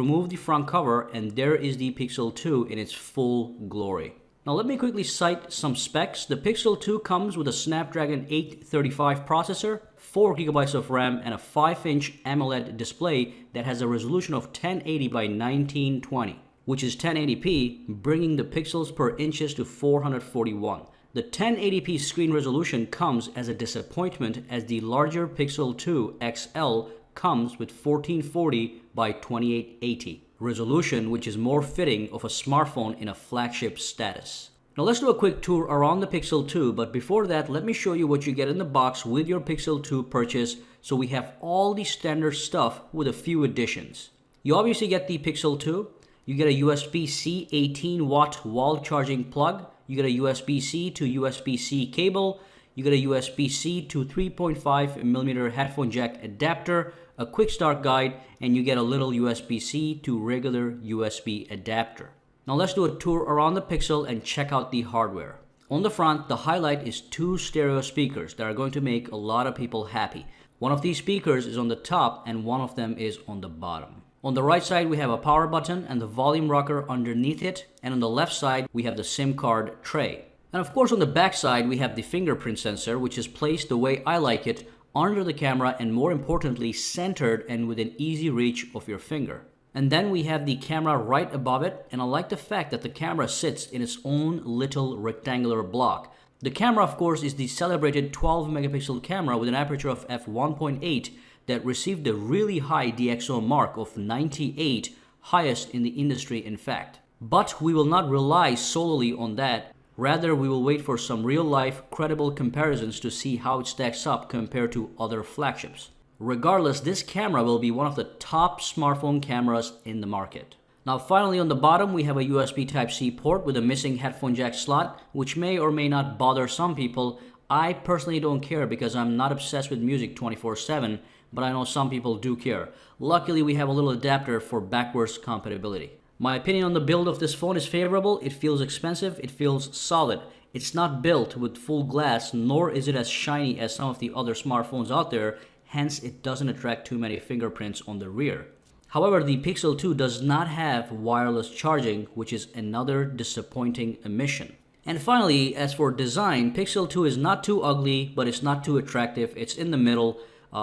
remove the front cover, and there is the Pixel 2 in its full glory. Now let me quickly cite some specs. The Pixel 2 comes with a Snapdragon 835 processor, 4 GB of RAM, and a 5-inch AMOLED display that has a resolution of 1080 by 1920, which is 1080p, bringing the pixels per inches to 441. The 1080p screen resolution comes as a disappointment, as the larger Pixel 2 XL comes with 1440 by 2880 resolution, which is more fitting of a smartphone in a flagship status. Now let's do a quick tour around the Pixel 2, but before that, let me show you what you get in the box with your Pixel 2 purchase. So we have all the standard stuff with a few additions. You obviously get the Pixel 2, you get a USB-C 18-watt wall charging plug, you get a USB-C to USB-C cable, you get a USB-C to 3.5mm headphone jack adapter, a quick start guide, and you get a little USB-C to regular USB adapter. Now let's do a tour around the Pixel and check out the hardware. On the front, the highlight is 2 stereo speakers that are going to make a lot of people happy. One of these speakers is on the top and one of them is on the bottom. On the right side, we have a power button and the volume rocker underneath it, and on the left side, we have the SIM card tray. And of course, on the back side, we have the fingerprint sensor, which is placed the way I like it, under the camera, and more importantly, centered and within easy reach of your finger. And then we have the camera right above it, and I like the fact that the camera sits in its own little rectangular block. The camera, of course, is the celebrated 12 megapixel camera with an aperture of f1.8 that received the really high DxO mark of 98, highest in the industry in fact. But we will not rely solely on that. Rather, we will wait for some real-life, credible comparisons to see how it stacks up compared to other flagships. Regardless, this camera will be one of the top smartphone cameras in the market. Now finally, on the bottom, we have a USB Type-C port with a missing headphone jack slot, which may or may not bother some people. I personally don't care because I'm not obsessed with music 24/7, but I know some people do care. Luckily, we have a little adapter for backwards compatibility. My opinion on the build of this phone is favorable. It feels expensive, it feels solid. It's not built with full glass, nor is it as shiny as some of the other smartphones out there, hence it doesn't attract too many fingerprints on the rear. However, the Pixel 2 does not have wireless charging, which is another disappointing omission. And finally, as for design, Pixel 2 is not too ugly, but it's not too attractive. It's in the middle.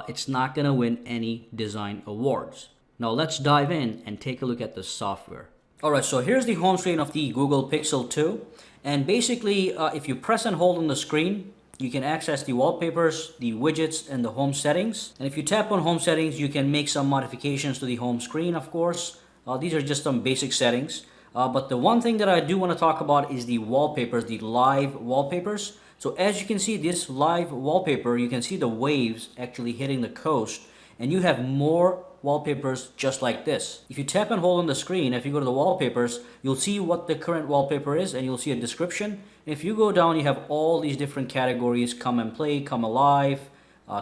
It's not gonna win any design awards. Now let's dive in and take a look at the software. Alright, so here's the home screen of the Google Pixel 2. And basically, if you press and hold on the screen, you can access the wallpapers, the widgets, and the home settings. And if you tap on home settings, you can make some modifications to the home screen, of course. These are just some basic settings. But the one thing that I do want to talk about is the wallpapers, the live wallpapers. So as you can see, this live wallpaper, you can see the waves actually hitting the coast. And you have more wallpapers just like this. If you tap and hold on the screen, if you go to the wallpapers, you'll see what the current wallpaper is and you'll see a description. If you go down, you have all these different categories: come and play, come alive,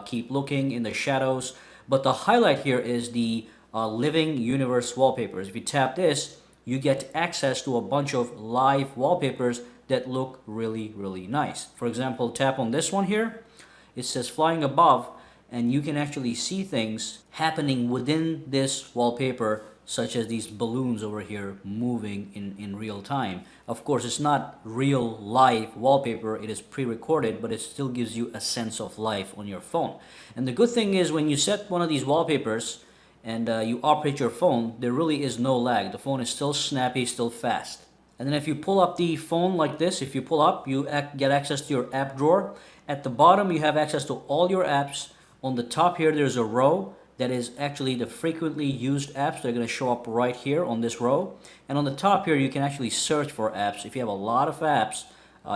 keep looking, in the shadows. But the highlight here is the living universe wallpapers. If you tap this, you get access to a bunch of live wallpapers that look really, really nice. For example, tap on this one here. It says flying above, and you can actually see things happening within this wallpaper, such as these balloons over here moving in real time. Of course, it's not real live wallpaper, it is pre-recorded, but it still gives you a sense of life on your phone. And the good thing is, when you set one of these wallpapers and you operate your phone, there really is no lag. The phone is still snappy, still fast. And then if you pull up the phone like this, if you pull up, you get access to your app drawer. At the bottom, you have access to all your apps. On the top here, there's a row that is actually the frequently used apps. They're going to show up right here on this row. And on the top here, you can actually search for apps. If you have a lot of apps,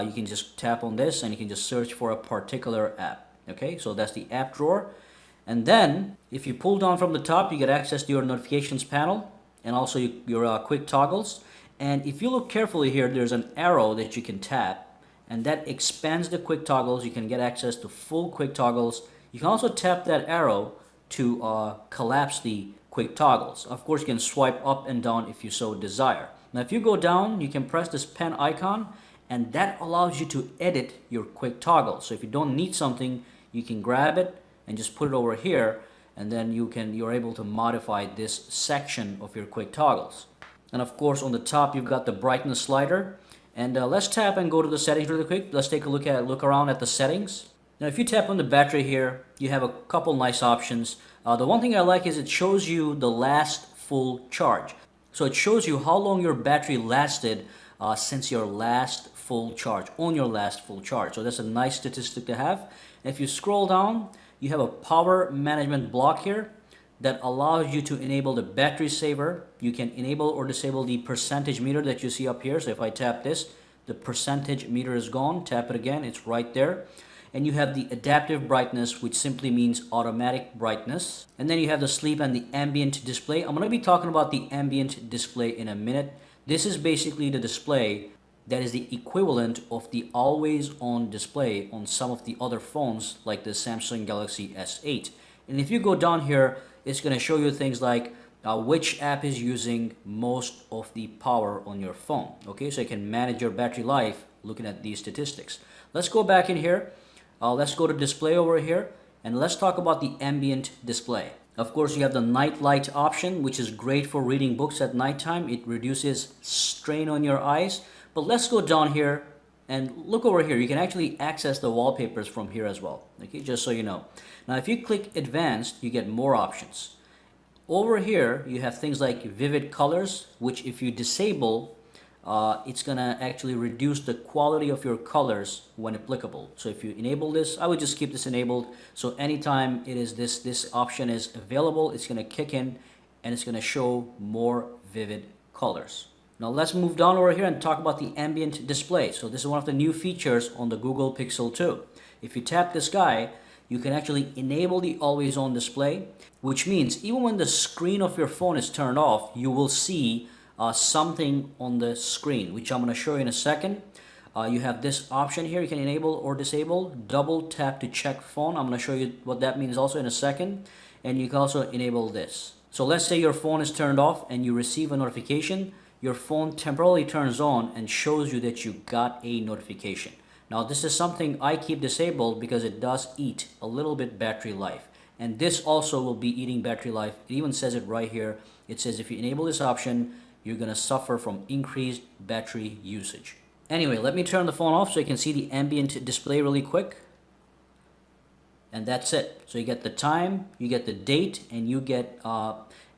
you can just tap on this and you can just search for a particular app. Okay, so that's the app drawer. And then if you pull down from the top, you get access to your notifications panel and also your quick toggles. And if you look carefully here, there's an arrow that you can tap, and that expands the quick toggles. You can get access to full quick toggles. You can also tap that arrow to collapse the quick toggles. Of course, you can swipe up and down if you so desire. Now, if you go down, you can press this pen icon, and that allows you to edit your quick toggles. So if you don't need something, you can grab it and just put it over here, and then you're able to modify this section of your quick toggles. And of course on the top you've got the brightness slider. And let's tap and go to the settings really quick. Let's take a look around at the settings. Now if you tap on the battery here, you have a couple nice options. The one thing I like is it shows you the last full charge. So it shows you how long your battery lasted since your last full charge, on your last full charge. So that's a nice statistic to have. And if you scroll down, you have a power management block here that allows you to enable the battery saver. You can enable or disable the percentage meter that you see up here. So if I tap this, the percentage meter is gone. Tap it again, it's right there. And you have the adaptive brightness, which simply means automatic brightness. And then you have the sleep and the ambient display. I'm going to be talking about the ambient display in a minute. This is basically the display that is the equivalent of the always on display on some of the other phones like the Samsung Galaxy S8. And if you go down here, it's going to show you things like which app is using most of the power on your phone. Okay, so you can manage your battery life looking at these statistics. Let's go back in here. Let's go to display over here, and let's talk about the ambient display. Of course, you have the night light option, which is great for reading books at nighttime. It reduces strain on your eyes. But let's go down here and look over here. You can actually access the wallpapers from here as well. Okay, just so you know. Now, if you click advanced, you get more options. Over here, you have things like vivid colors, which if you disable, it's gonna actually reduce the quality of your colors when applicable. So if you enable this, I would just keep this enabled. So anytime it is this option is available, it's gonna kick in and it's gonna show more vivid colors. Now let's move down over here and talk about the ambient display. So this is one of the new features on the Google Pixel 2. If you tap this guy, you can actually enable the always on display, which means even when the screen of your phone is turned off, you will see something on the screen, which I'm going to show you in a second. You have this option here. You can enable or disable. Double tap to check phone. I'm going to show you what that means also in a second. And you can also enable this. So let's say your phone is turned off and you receive a notification. Your phone temporarily turns on and shows you that you got a notification. Now this is something I keep disabled because it does eat a little bit battery life. And this also will be eating battery life. It even says it right here. It says if you enable this option, you're going to suffer from increased battery usage. Anyway, let me turn the phone off so you can see the ambient display really quick. And that's it. So you get the time, you get the date, and you get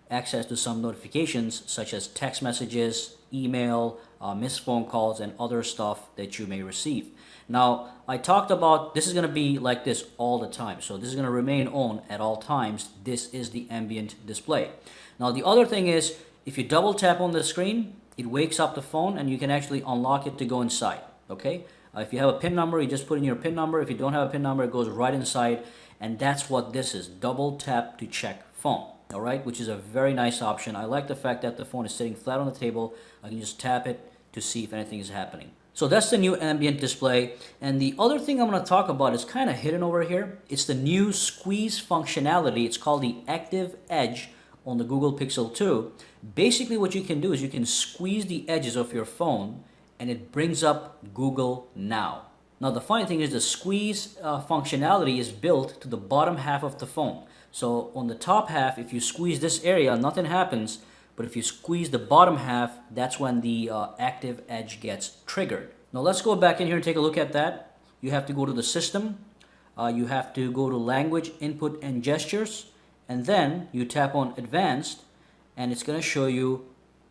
access to some notifications such as text messages, email, missed phone calls, and other stuff that you may receive. Now, I talked about this is going to be like this all the time. So this is going to remain on at all times. This is the ambient display. Now, the other thing is, if you double tap on the screen, it wakes up the phone and you can actually unlock it to go inside. Okay? If you have a PIN number, you just put in your PIN number. If you don't have a PIN number, it goes right inside. And that's what this is. Double tap to check phone. All right? Which is a very nice option. I like the fact that the phone is sitting flat on the table. I can just tap it to see if anything is happening. So that's the new ambient display. And the other thing I'm going to talk about is kind of hidden over here. It's the new squeeze functionality. It's called the Active Edge on the Google Pixel 2. Basically what you can do is you can squeeze the edges of your phone and it brings up Google Now. Now the funny thing is the squeeze functionality is built to the bottom half of the phone. So on the top half, if you squeeze this area, nothing happens. But if you squeeze the bottom half, that's when the Active Edge gets triggered. Now let's go back in here and take a look at that. You have to go to the system. You have to go to language, input, and gestures. And then you tap on advanced and it's going to show you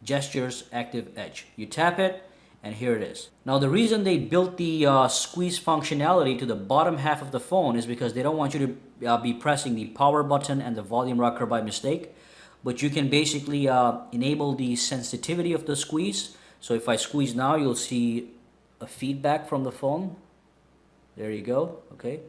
gestures Active Edge. You tap it and here it is. Now the reason they built the squeeze functionality to the bottom half of the phone is because they don't want you to be pressing the power button and the volume rocker by mistake. But you can basically enable the sensitivity of the squeeze. So if I squeeze now, you'll see a feedback from the phone. There you go. Okay.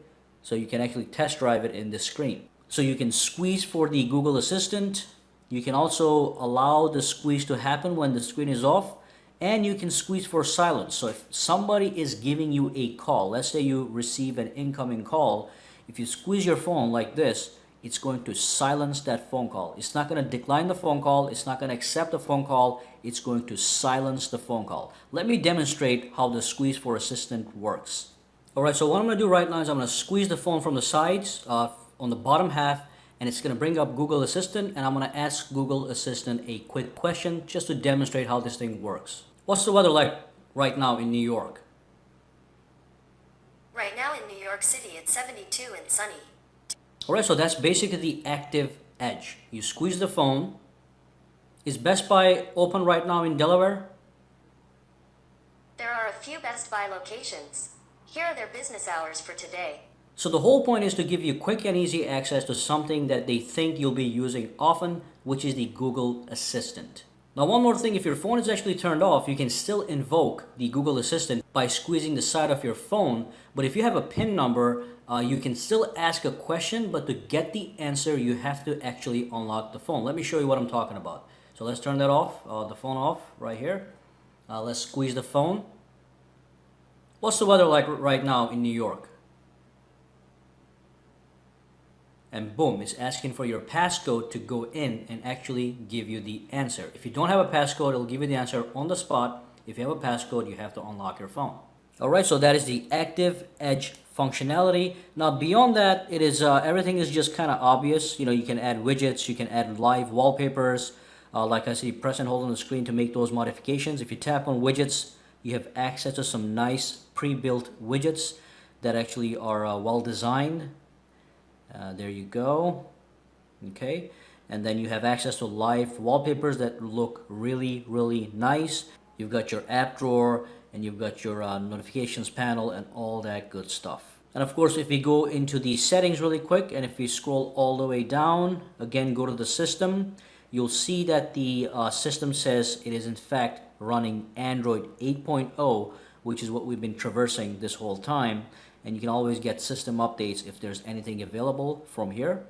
So you can actually test drive it in this screen. So you can squeeze for the Google Assistant. You can also allow the squeeze to happen when the screen is off. And you can squeeze for silence. So if somebody is giving you a call, let's say you receive an incoming call, if you squeeze your phone like this, it's going to silence that phone call. It's not going to decline the phone call. It's not going to accept the phone call. It's going to silence the phone call. Let me demonstrate how the squeeze for assistant works. All right, so what I'm going to do right now is I'm going to squeeze the phone from the sides on the bottom half, and it's going to bring up Google Assistant, and I'm going to ask Google Assistant a quick question just to demonstrate how this thing works. What's the weather like right now in New York? Right now in New York City, it's 72 and sunny. Alright, so that's basically the active edge. You squeeze the phone. Is Best Buy open right now in Delaware? There are a few Best Buy locations. Here are their business hours for today. So the whole point is to give you quick and easy access to something that they think you'll be using often, which is the Google Assistant. Now one more thing, if your phone is actually turned off, you can still invoke the Google Assistant by squeezing the side of your phone. But if you have a PIN number, you can still ask a question, but to get the answer, you have to actually unlock the phone. Let me show you what I'm talking about. So let's turn that off, the phone off right here. Let's squeeze the phone. What's the weather like right now in New York? And boom, it's asking for your passcode to go in and actually give you the answer. If you don't have a passcode, it'll give you the answer on the spot. If you have a passcode, you have to unlock your phone. Alright, so that is the active edge functionality. Now beyond that, it is everything is just kind of obvious. You know, you can add widgets, you can add live wallpapers. Like I said, press and hold on the screen to make those modifications. If you tap on widgets, you have access to some nice pre-built widgets that actually are well designed. There you go. Okay, and then you have access to live wallpapers that look really, really nice. You've got your app drawer, and you've got your notifications panel and all that good stuff. And of course, if we go into the settings really quick, and if we scroll all the way down, again go to the system, you'll see that the system says it is in fact running Android 8.0, which is what we've been traversing this whole time. And you can always get system updates if there's anything available from here.